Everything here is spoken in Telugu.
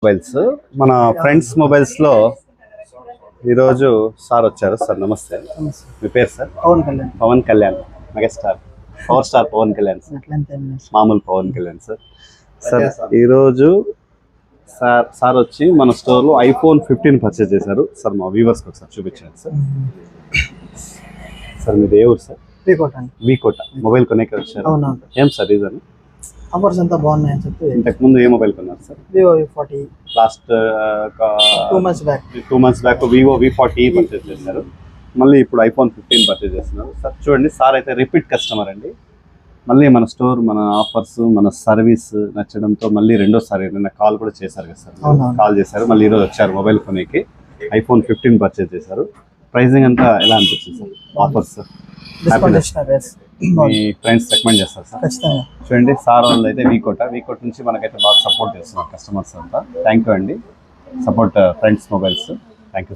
మొబైల్స్ మన ఫ్రెండ్స్ మొబైల్స్ లో ఈరోజు సార్ వచ్చారు. సార్ నమస్తే. మీ పేరు sir? Pawan Kalyan megastar, power star Pawan Kalyan sir, మామూలు పవన్ కళ్యాణ్ సార్. సార్ ఈరోజు సార్ వచ్చి మన స్టోర్ లో iPhone 15 పర్చేజ్ చేశారు సార్. మా వ్యూవర్స్ ఒకసారి చూపించండి సార్. సార్ మీది ఏ ఊరు సార్? వీకోట. మొబైల్ కొనేకి వచ్చారు. ఏం సార్ రీజన్? ఆఫర్స్ అంతా బాగున్నాయని చెప్పి. ఇంతకు ముందు ఏ మొబైల్ కొన్నారు sir? Vivo V40 last 2 months back Vivo V40 purchase చేశారు. మళ్ళీ ఇప్పుడు iPhone 15 పర్చేజ్ చేస్తున్నారు సార్. చూడండి, సార్ అయితే రిపీట్ కస్టమర్ అండి. మళ్ళీ మన స్టోర్, మన ఆఫర్స్, మన సర్వీస్ నచ్చడంతో మళ్ళీ రెండోసారి నిన్న కాల్ కూడా చేశారు కదా సార్. కాల్ చేశారు, మళ్ళీ ఈరోజు వచ్చారు మొబైల్ కొనేకి. iPhone 15 పర్చేజ్ చేశారు. ప్రైజింగ్ అంతా ఎలా అనిపించింది సార్? ఆఫర్స్ మీ ఫ్రెండ్స్ రికమెండ్ చేస్తారు సార్? చూడండి, సార్ వాళ్ళు అయితే వీకోట నుంచి మనకైతే బాగా సపోర్ట్ చేస్తున్నారు కస్టమర్స్ అంతా. థ్యాంక్ యూ అండి. Support friends mobiles. Thank you.